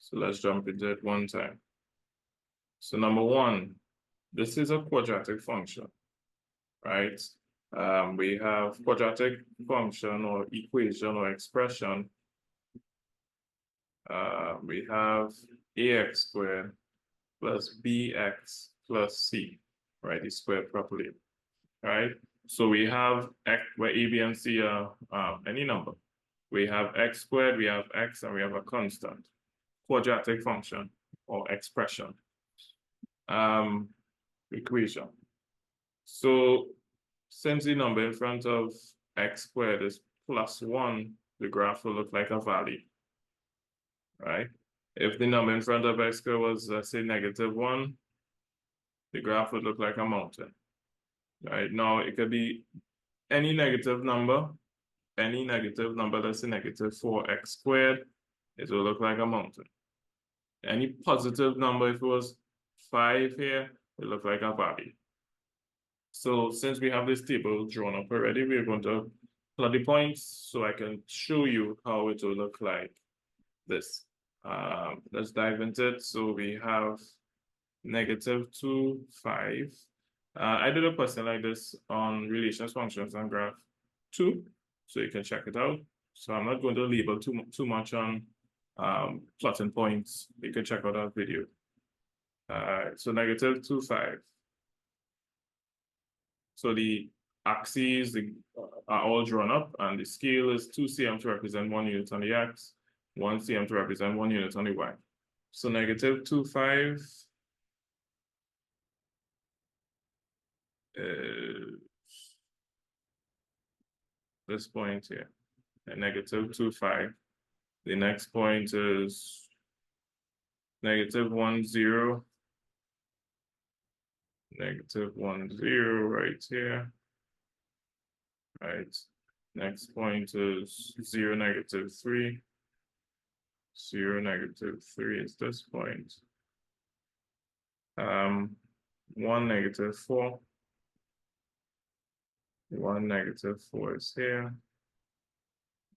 So let's jump into it one time. So number one, this is a quadratic function, right? We have quadratic function or equation or expression. We have ax squared plus bx plus c, right? It's squared properly, right? So we have x, where a, b, and c are any number. We have x squared, we have x, and we have a constant. Quadratic function or expression. Equation. So since the number in front of x squared is +1, the graph will look like a valley, right? If the number in front of x squared was, let's say, -1, the graph would look like a mountain, right? Now, it could be any negative number, let's say -4x squared, it will look like a mountain. Any positive number, if it was 5 here, it look like a valley. So since we have this table drawn up already, we're going to plot the points so I can show you how it will look like this. Let's dive into it. So we have -2, 5. I did a question like this on relations, functions, and graph 2, so you can check it out. So I'm not going to label too much on plotting points. You can check out that video. So -2, 5. So the axes are all drawn up, and the scale is 2 cm to represent 1 unit on the x, 1 cm to represent 1 unit on the y. So -2, 5 is this point here, and -2, 5. The next point is -1, 0. -1, 0 right here. Right. Next point is 0, -3. 0, -3 is this point. 1, -4. 1, -4 is here.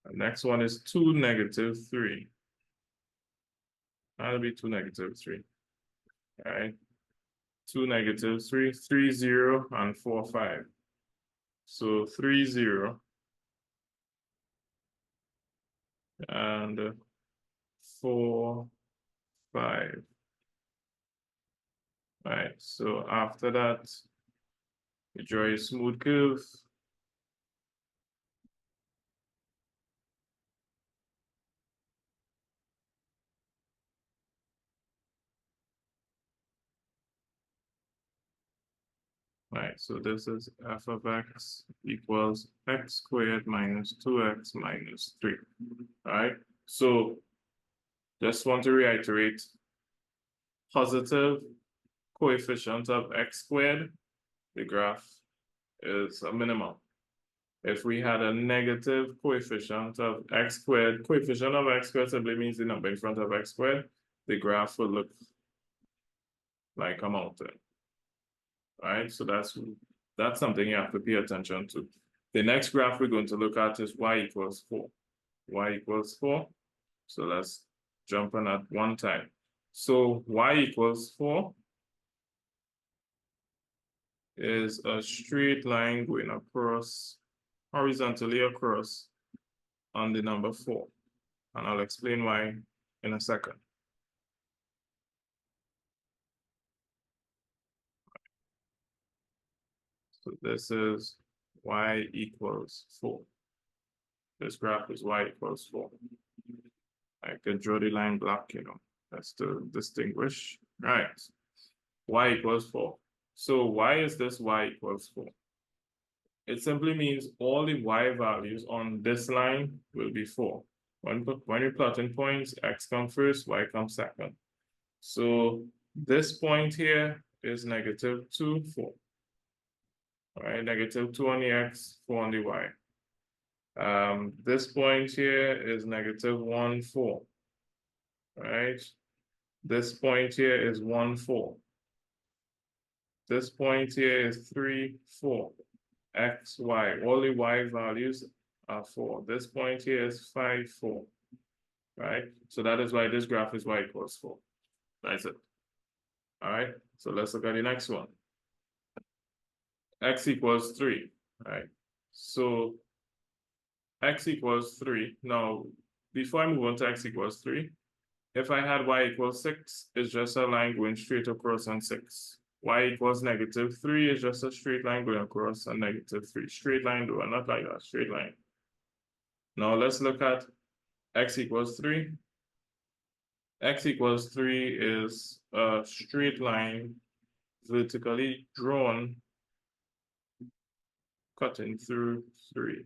The next one is 2, -3. That'll be 2, -3. All right. 2, -3, 3, 0, and 4, 5. So 3, 0, and 4, 5. All right. So after that, you draw a smooth curve. Right, so this is f of x equals x squared minus 2x minus 3. All right, so just want to reiterate, positive coefficient of x squared, the graph is a minimum. If we had a negative coefficient of x squared, coefficient of x squared simply means the number in front of x squared, the graph would look like a mountain. All right, so that's something you have to pay attention to. The next graph we're going to look at is y equals 4. Y equals 4. So let's jump on at one time. So y equals 4 is a straight line going across, horizontally across on the number 4. And I'll explain why in a second. So this is y equals 4. This graph is y equals 4. I can draw the line black, that's to distinguish. Right. Y equals 4. So why is this y equals 4? It simply means all the y values on this line will be 4. When you're plotting points, x comes first, y comes second. So this point here is -2, 4. All right, -2 on the x, 4 on the y. This point here is -1, 4. All right, this point here is 1, 4. This point here is 3, 4. X, y, all the y values are 4. This point here is 5, 4. right? So that is why this graph is y equals 4. That's it. All right, so let's look at the next one. X equals 3, right? So x equals 3. Now, before I move on to x equals 3, if I had y equals 6, it's just a line going straight across on 6. Y equals -3 is just a straight line going across on -3. Straight line though, not like that, straight line. Now let's look at x equals 3. X equals 3 is a straight line vertically drawn, cutting through 3.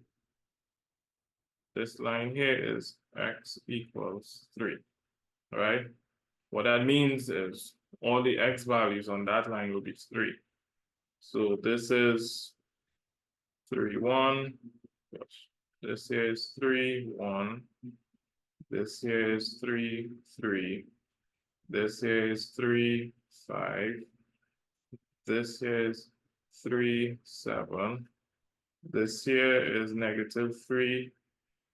This line here is x equals 3, all right? What that means is all the x values on that line will be 3. So this is 3, 1. This here is 3, 1. This here is 3, 3. This here is 3, 5. This here is 3, 7. This here is -3.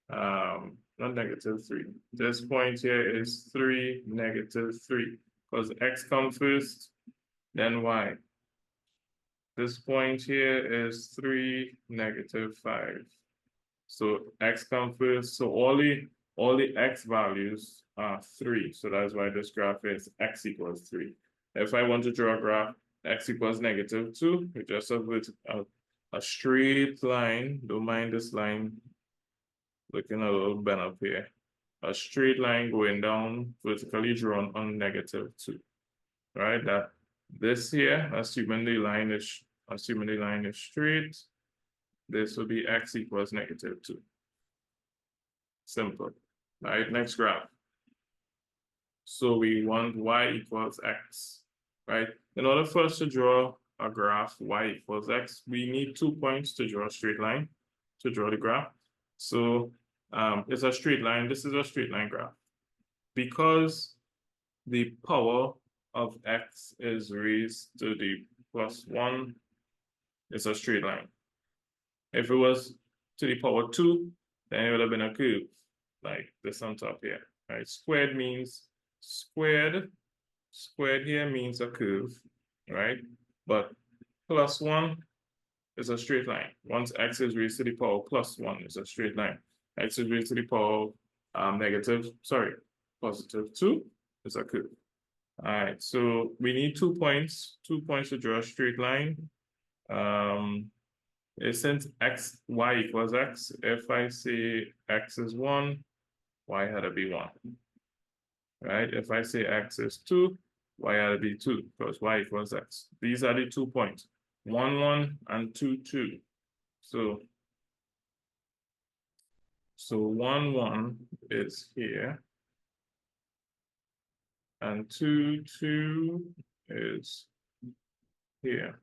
Not -3. This point here is 3, -3. Because x comes first, then y. This point here is 3, -5. So x comes first. So all the x values are 3. So that's why this graph is x equals 3. If I want to draw a graph x equals -2, we just have a straight line. Don't mind this line looking a little bent up here. A straight line going down, vertically drawn on -2. Right? That this here, assuming the line is straight, this will be x equals -2. Simple. Right, next graph. So we want y equals x, right? In order for us to draw a graph y equals x, we need 2 points to draw a straight line, to draw the graph. So it's a straight line. This is a straight line graph. Because the power of x is raised to the +1, it's a straight line. If it was to the power 2, then it would have been a curve, like this on top here, right? Squared means squared. Squared here means a curve, right? But +1 is a straight line. Once x is raised to the power +1, it's a straight line. X is raised to the power +2 is a curve. All right, so we need 2 points, 2 points to draw a straight line. Since y equals x, if I say x is 1, y had to be 1. Right? If I say x is 2, y had to be 2, because y equals x. These are the 2 points, 1, 1, and 2, 2. So 1, 1 is here, and 2, 2 is here.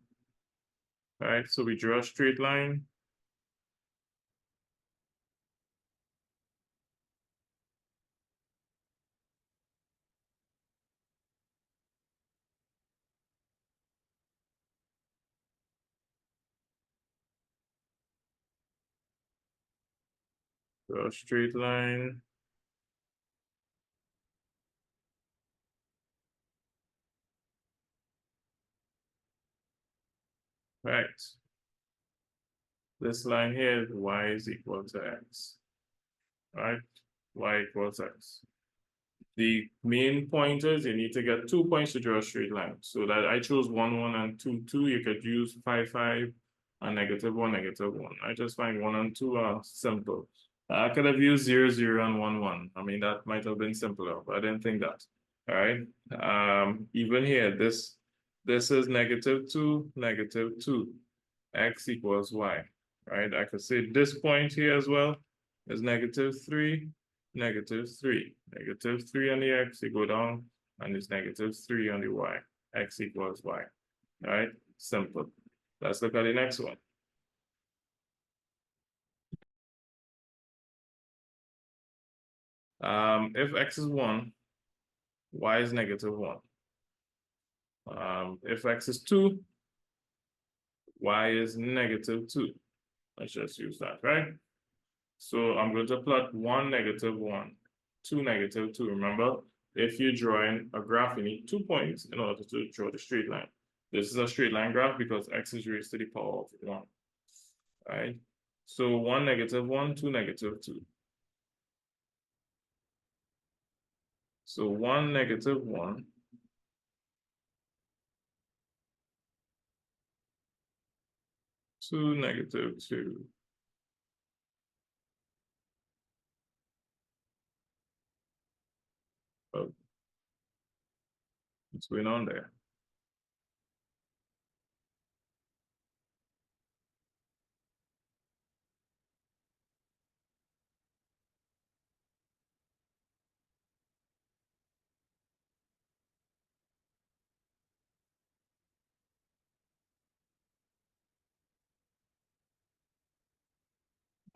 All right, so we draw a straight line. Draw a straight line. Right. This line here is y is equal to x. Right? Y equals x. The main point is you need to get 2 points to draw a straight line. So that I chose 1, 1, and 2, 2. You could use 5, 5, and -1, -1. I just find 1 and 2 are simple. I could have used 0, 0, and 1, 1. I mean, that might have been simpler, but I didn't think that. All right. Even here, this is -2, -2. X equals y. Right? I could say this point here as well is -3, -3. -3 on the x, you go down, and it's -3 on the y. X equals y. All right? Simple. Let's look at the next one. If x is 1, y is -1. If x is 2, y is -2. Let's just use that, right? So I'm going to plot 1, -1. 2, negative 2. Remember, if you're drawing a graph, you need 2 points in order to draw the straight line. This is a straight line graph because x is raised to the power of 1. Right? So 1, negative 1, 2, negative 2. So 1, negative 1. 2, negative 2. Oh, what's going on there?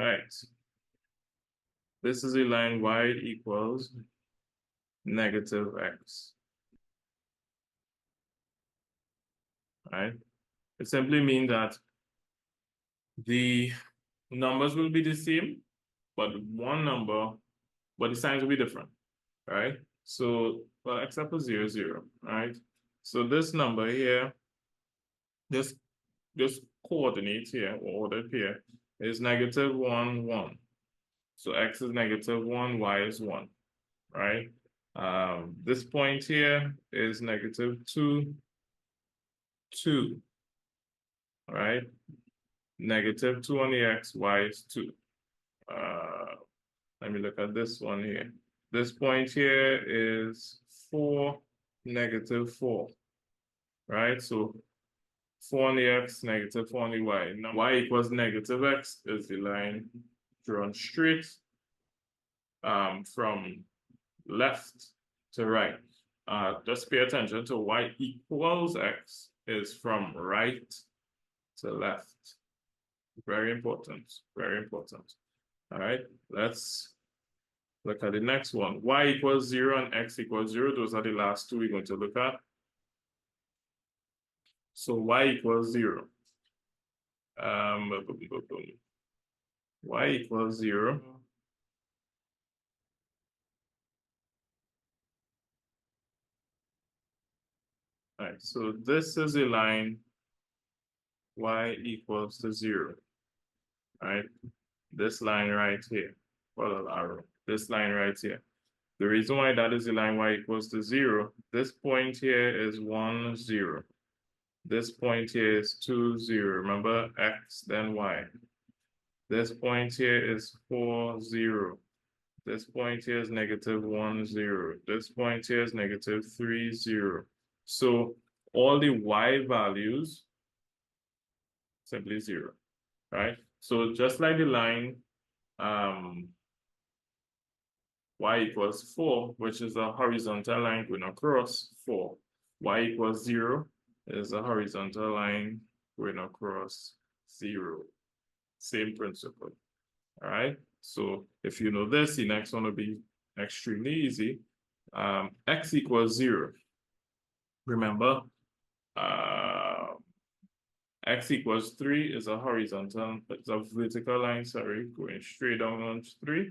All right. This is a line y equals negative x. Right? It simply means that the numbers will be the same, but one number, but the signs will be different, right? So, well, except for 0, 0, right? So this number here, this coordinate here, or ordered here, is negative 1, 1. So x is negative 1, y is 1, right? This point here is negative 2, 2, right? Negative 2 on the x, y is 2. Let me look at this one here. This point here is 4, negative 4, right? So 4 on the x, negative 4 on the y. Now y equals negative x is the line drawn straight from left to right. Just pay attention to y equals x is from right to left. Very important, very important. All right, let's look at the next one. Y equals 0 and x equals 0. Those are the last two we're going to look at. So y equals 0. Y equals 0. All right, so this is a line y equals to 0. All right, this line right here, follow the arrow, this line right here. The reason why that is the line y equals to 0, this point here is 1, 0. This point here is 2, 0. Remember, x, then y. This point here is 4, 0. This point here is negative 1, 0. This point here is negative 3, 0. So all the y values simply 0, right? So just like the line y equals 4, which is a horizontal line going across 4. Y equals 0 is a horizontal line going across 0. Same principle. All right. So if you know this, the next one will be extremely easy. X equals 0. Remember, x equals 3 is a horizontal, it's a vertical line, sorry, going straight down on 3.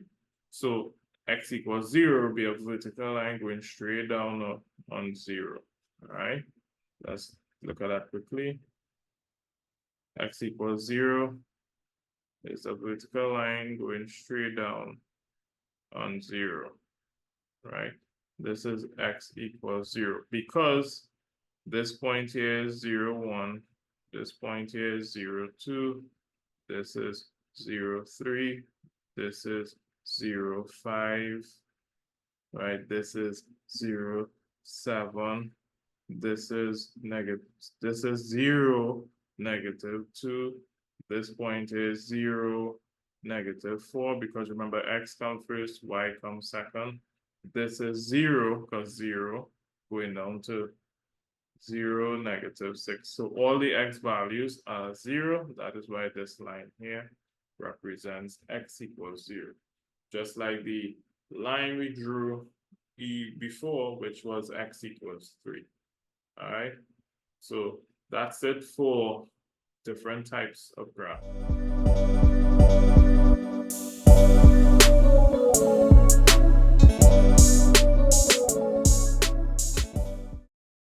So x equals 0 will be a vertical line going straight down on 0. All right, let's look at that quickly. X equals 0 is a vertical line going straight down on 0, right? This is x equals 0 because this point here is 0, 1. This point here is 0, 2. This is 0, 3. This is 0, 5. Right? This is 0, 7. This is negative. This is 0, negative 2. This point is 0, negative 4, because remember x comes first, y comes second. This is 0 because 0 going down to 0, negative 6. So all the x values are 0. That is why this line here represents x equals 0. Just like the line we drew before, which was x equals 3. All right. So that's it for different types of graphs.